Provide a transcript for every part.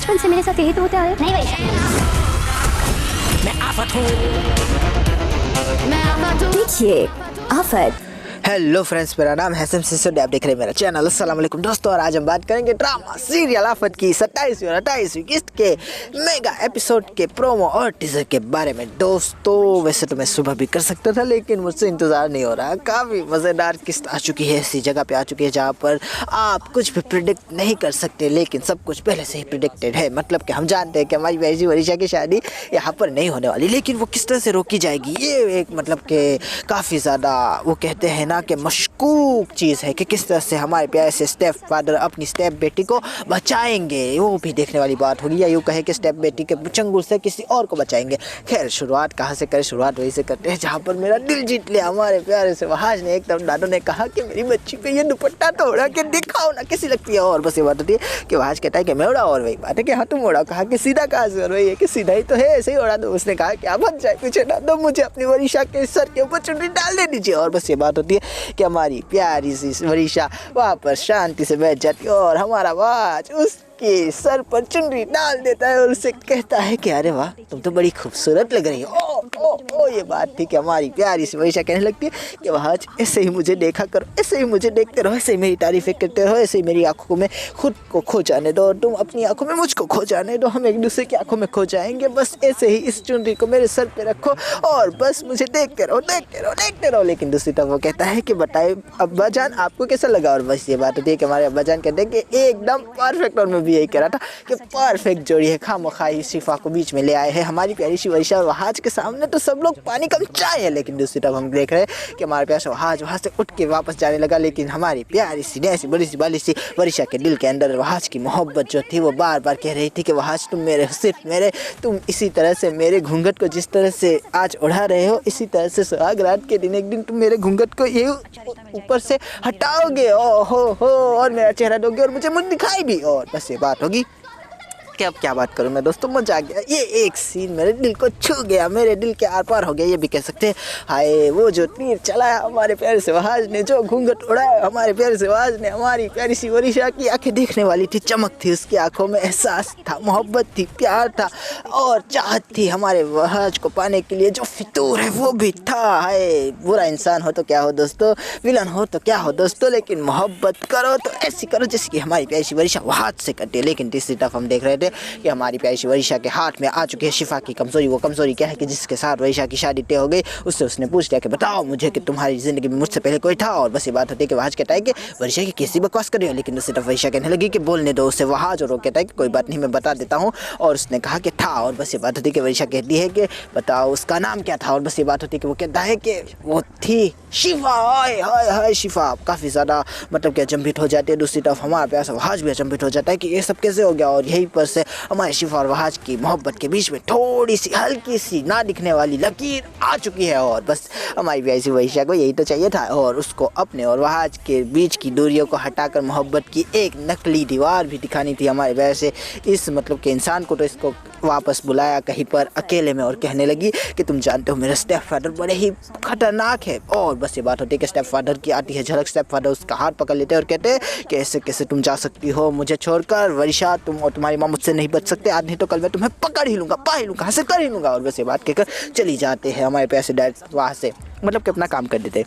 बचपन से मेरे साथ यही तो होता है। नहीं वैशा, मैं आफत हूँ। देखिए आफत। हेलो फ्रेंड्स, मेरा नाम है हसन सिसोदिया, आप देख रहे हैं मेरा चैनल। अस्सलाम वालेकुम दोस्तों, और आज हम बात करेंगे ड्रामा सीरियल आफत की 27वीं और 28वीं किस्त के मेगा एपिसोड के प्रोमो और टीजर के बारे में। दोस्तों वैसे तो मैं सुबह भी कर सकता था, लेकिन मुझसे इंतज़ार नहीं हो रहा। काफ़ी मज़ेदार किस्त आ चुकी है, ऐसी जगह पे आ चुकी है जहाँ पर आप कुछ भी प्रिडिक्ट नहीं कर सकते, लेकिन सब कुछ पहले से ही प्रिडिक्टेड है। मतलब कि हम जानते हैं कि हमारी वैसी वरीशा की शादी यहाँ पर नहीं होने वाली, लेकिन वो किस तरह से रोकी जाएगी, ये एक मतलब कि काफ़ी ज़्यादा वो कहते हैं ना कि मशकूक चीज़ है कि किस तरह से हमारे प्यारे से स्टेप फादर अपनी स्टेप बेटी को बचाएंगे। वो भी देखने वाली बात होगी, या यूँ कहे कि स्टेप बेटी के चंगुल से किसी और को बचाएंगे। खैर शुरुआत कहाँ से करें, शुरुआत वहीं से करते हैं जहाँ पर मेरा दिल जीत लिया हमारे प्यारे से वहाज ने। एकदम दादो ने कहा कि मेरी बच्ची पे ये दुपट्टा तो उड़ा के दिखाओ ना, कैसी लगती है। और बस ये बात होती है कि वहाज कहता है कि मैं उड़ा, और वही बात है कि हाँ तुम उड़ा। कहा कि सीधा कहाँ से, और वही है कि सीधा ही तो है, ऐसे ही उड़ा दो। उसने कहा कि आप बच जाए पीछे ना दो, मुझे अपनी वरीशा के सर के ऊपर चुनरी डाल दे दीजिए। और बस ये बात होती है कि हमारी प्यारी सी वरीशा वहाँ पर शांति से बैठ जाती है, और हमारा वाज उसके सर पर चुनरी डाल देता है और उसे कहता है कि अरे वाह तुम तो बड़ी खूबसूरत लग रही हो। ओ ये बात थी कि हमारी प्यारी सी वरीशा कहने लगती है कि वाज ऐसे ही मुझे देखा करो, ऐसे ही मुझे देखते रहो, ऐसे ही मेरी तारीफें करते रहो, ऐसे ही मेरी आंखों में खुद को खो जाने दो, और तुम अपनी आंखों में मुझको खो जाने दो, हम एक दूसरे की आंखों में खो जाएंगे। बस ऐसे ही इस चुनरी को मेरे सर पे रखो और बस मुझे देखते रहो, देखते रहो, देखते रहो। लेकिन दूसरी तरफ वो कहता है कि बताए अब्बा जान आपको कैसा लगा। और बस ये बात होती है कि हमारे अब्बा जान कहते हैं कि एकदम परफेक्ट। और मैं भी यही कह रहा था कि परफेक्ट जोड़ी है, खामोखाई शिफा को बीच में ले आए हैं हमारी प्यारी सी वरीशा। और वहाज के सामने तो सब लोग पानी कम चाय है, लेकिन दूसरी तरफ हम देख रहे हैं कि हमारे प्यार से वहाज वहाँ से उठ के वापस जाने लगा। लेकिन हमारी प्यारी सी नैसी बड़ी सी बाली सी वरीशा के दिल के अंदर वहाज की मोहब्बत जो थी वो बार बार कह रही थी कि वहाज तुम मेरे, सिर्फ मेरे, तुम इसी तरह से मेरे घूंघट को जिस तरह से आज उड़ा रहे हो, इसी तरह से सुहाग रात के दिन एक दिन तुम मेरे घूंघट को ये ऊपर से हटाओगे, ओ हो, और मेरा चेहरा दोगे और मुझे मुझ दिखाई भी। और बस ये बात होगी कि अब क्या बात करूं मैं दोस्तों, मजा आ गया। ये एक सीन मेरे दिल को छू गया, मेरे दिल के आर पार हो गया, ये भी कह सकते हैं। हाय वो जो तीर चलाया हमारे प्यारे से वहाज ने, जो घूंघट उड़ाया हमारे प्यारे से वहाज ने, हमारी प्यारी सी वरीशा की आंखें देखने वाली थी, चमक थी उसकी आंखों में, एहसास था, मोहब्बत थी, प्यार था और चाहत थी हमारे वहाज को पाने के लिए। जो फितूर है वो भी था। हाय बुरा इंसान हो तो क्या हो दोस्तों, विलन हो तो क्या हो दोस्तों, लेकिन मोहब्बत करो तो ऐसी करो जैसे कि हमारी प्यारी सी वरीशा वहाज से करती है। लेकिन तीसरी तरफ हम देख रहे थे कि हमारी प्यारी सी वरीशा के हाथ में आ चुकी है शिफा की कमजोरी। वो कमजोरी क्या है कि जिसके साथ वरीशा की शादी तय हो गई, उससे उसने पूछ लिया कि बताओ मुझे कि तुम्हारी जिंदगी में मुझसे पहले कोई था। और बस ये बात होती है कि वहाज कहता है कि वरीशा की कैसी बकवास कर रही हो, लेकिन दूसरी तरफ वरीशा कहने लगी कि बोलने दो उससे वहाज। और वो कहता है कि कोई बात नहीं मैं बता देता हूँ, और उसने कहा कि था। और बस ये बात होती है कि वरीशा कहती है कि बताओ उसका नाम क्या था। और बस ये बात होती है कि वो कहता है कि वो थी शिफा। हाय हाय हाय शिफा काफ़ी ज़्यादा मतलब कि अचंभित हो जाती है। दूसरी तरफ हमारा प्यासा वहाज भी अचंभित हो जाता है कि ये सब कैसे हो गया। और यहीं पर से हमारे शिफा और वहाज की मोहब्बत के बीच में थोड़ी सी हल्की सी ना दिखने वाली लकीर आ चुकी है। और बस हमारी प्यारी वरीशा को यही तो चाहिए था, और उसको अपने और वहाज के बीच की दूरियों को हटाकर मोहब्बत की एक नकली दीवार भी दिखानी थी हमारे वैसे इस मतलब के इंसान को। तो इसको वापस बुलाया कहीं पर अकेले में और कहने लगी कि तुम जानते हो मेरा स्टेप फादर बड़े ही खतरनाक है। और बस ये बात होती है कि स्टेप फादर की आती है झलक। स्टेप फादर उसका हाथ पकड़ लेते हैं और कहते हैं कि ऐसे कैसे तुम जा सकती हो मुझे छोड़कर वरीशा, तुम और तुम्हारी माँ मुझसे नहीं बच सकते, आज नहीं तो कल मैं तुम्हें पकड़ ही लूँगा, पा ही लूँगा, हासिल कर ही लूँगा। और बस ये बात कहकर चली जाते हैं हमारे पैसे डायरेक्ट वहाँ से मतलब कि अपना काम कर देते।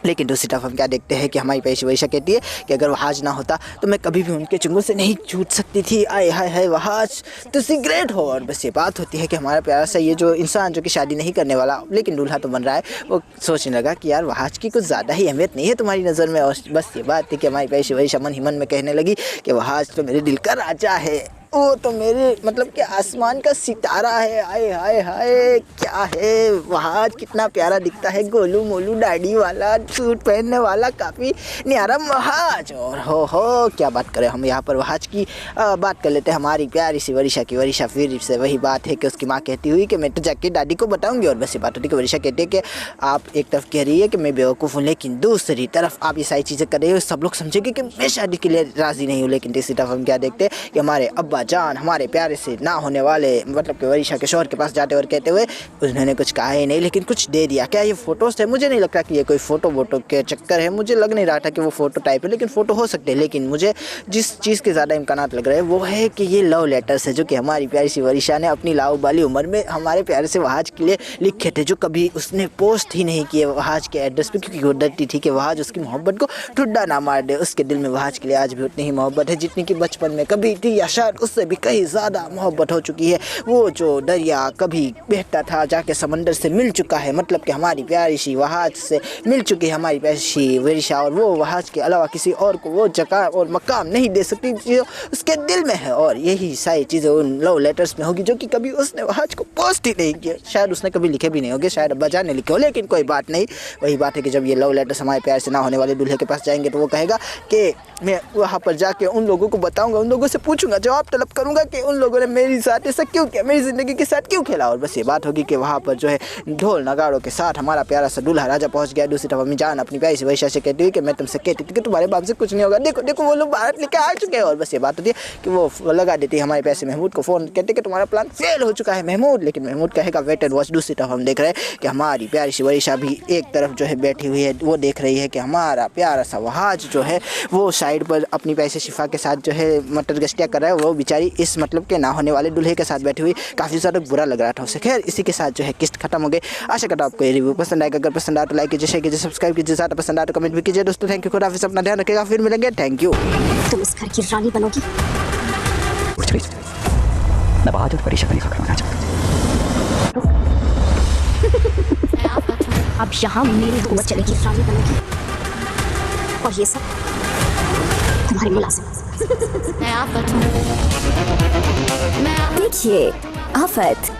लेकिन दूसरी तरफ हम क्या देखते हैं कि हमारी प्यारी वरीशा कहती है कि अगर वहाज ना होता तो मैं कभी भी उनके चुंगल से नहीं छूट सकती थी। आए हाय हाय वहाज तो सिगरेट हो। और बस ये बात होती है कि हमारा प्यारा सा ये जो इंसान जो कि शादी नहीं करने वाला लेकिन दूल्हा तो बन रहा है, वो सोचने लगा कि यार वहाज की कुछ ज़्यादा ही अहमियत नहीं है तुम्हारी नज़र में। और बस ये बात थी कि हमारी प्यारी वरीशा मन ही मन में कहने लगी कि वहाज तो मेरे दिल का राजा है, वो तो मेरे मतलब कि आसमान का सितारा है। हाय हाय हाय क्या है वहाज, कितना प्यारा दिखता है, गोलू मोलू दाढ़ी वाला, सूट पहनने वाला, काफ़ी न्यारा वहाज। और हो क्या बात करें, हम यहाँ पर वहाज की बात कर लेते हैं हमारी प्यारी सी वरीशा की। वरीशा फिर से वही बात है कि उसकी माँ कहती हुई कि मैं तो जाके दादी को बताऊँगी। और बस ये बात होती है कि वरीशा कहती है कि आप एक तरफ कह रही है कि मैं बेवकूफ़ हूँ, लेकिन दूसरी तरफ आप ये सारी चीज़ें कर रही हो, सब लोग समझेंगे कि मैं शादी के लिए राज़ी नहीं हूँ। लेकिन तीसरी तरफ हम क्या देखते हैं कि हमारे अब्बा अब्बा जान हमारे प्यारे से ना होने वाले मतलब कि वरीशा के शौहर के पास जाते और कहते हुए उन्होंने कुछ कहा ही नहीं लेकिन कुछ दे दिया। क्या ये फ़ोटोज़ थे? मुझे नहीं लगता कि ये कोई फ़ोटो वोटो के चक्कर है, मुझे लग नहीं रहा था कि वो फ़ोटो टाइप है, लेकिन फ़ोटो हो सकते हैं। लेकिन मुझे जिस चीज़ के ज़्यादा इम्कानात लग रहे हैं वो है कि ये लव लेटर्स है जो कि हमारी प्यारी सी वरीशा ने अपनी लाओबाली उम्र में हमारे प्यारे से वहाज के लिए लिखे थे, जो कभी उसने पोस्ट ही नहीं किए वहाज के एड्रेस पे, क्योंकि वो डरती थी कि वहाज उसकी मोहब्बत को ठुड्डा ना मार दे। उसके दिल में वहाज के लिए आज भी उतनी ही मोहब्बत है जितनी कि बचपन में कभी थी, या शायद उससे भी कहीं ज़्यादा मोहब्बत हो चुकी है। वो जो दरिया कभी बहता था जाके समंदर से मिल चुका है, मतलब कि हमारी प्यारी सी वहाज से मिल चुकी है हमारी प्यारी सी वरीशा, और वो वहाज के अलावा किसी और को वो जगह और मकाम नहीं दे सकती जो उसके दिल में है। और यही सारी चीज़ें उन लव लेटर्स में होगी जो कि कभी उसने वहाज को पोस्ट ही नहीं किया, शायद उसने कभी लिखे भी नहीं होंगे, शायद अब्बा जान ने लिखे हो, लेकिन कोई बात नहीं। वही बात है कि जब ये लव लेटर्स हमारे प्यार से ना होने वाले दूल्हे के पास जाएंगे तो वो कहेगा कि मैं वहाँ पर जाके उन लोगों को बताऊंगा, उन लोगों से पूछूंगा, जवाब तलब करूंगा कि उन लोगों ने मेरे साथ ऐसा क्यों किया, मेरी ज़िंदगी के साथ क्यों खेला। और बस ये बात होगी कि वहाँ पर जो है ढोल नगाड़ों के साथ हमारा प्यारा सा दूल्हा राजा पहुँच गया। दूसरी तरफ अम्मी जान अपनी प्यारी सी वरीशा से कहती हुई कि मैं तुमसे कहती थी कि तुम्हारे बाप से कुछ नहीं होगा, देखो देखो वो लोग भारत लेके आ चुके हैं। और बस ये बात होती है कि वो लगा देती है हमारे पैसे महमूद को फ़ोन, कहते कि तुम्हारा प्लान फेल हो चुका है महमूद, लेकिन महमूद कहेगा वेट एंड वॉच। दूसरी तरफ हम देख रहे हैं कि हमारी प्यारी सी वरीशा भी एक तरफ जो है बैठी हुई है, वो देख रही है कि हमारा प्यारा सा वहाज जो है वो साइड पर अपनी पैसे शिफा के साथ जो है मटर गश्तियाँ कर रहा है, वो बेचारी इस मतलब के ना होने वाले दूल्हे के साथ बैठी हुई, काफ़ी ज़्यादा बुरा लग रहा था उसे। खैर इसी के साथ जो है किस्त खत्म हो गई। आशा करता हूँ आपको ये रिव्यू पसंद आएगा, अगर पसंद आए तो लाइक कीजिए, शेयर कीजिए, सब्सक्राइब कीजिए, ज़्यादा पसंद आए तो कमेंट भी कीजिए। दोस्तों थैंक यू, खुदा हाफिज़, अपना ध्यान रखिएगा, फिर मिलेंगे, थैंक यू। तुम इस घर की रानी बनोगी। मैं बहुत वरीशा को नहीं पकड़ना चाहता। अब यहाँ मेरी हुकूमत चलेगी, रानी बनोगी, और ये सब तुम्हारे मुलाजिम। देखिए आफत।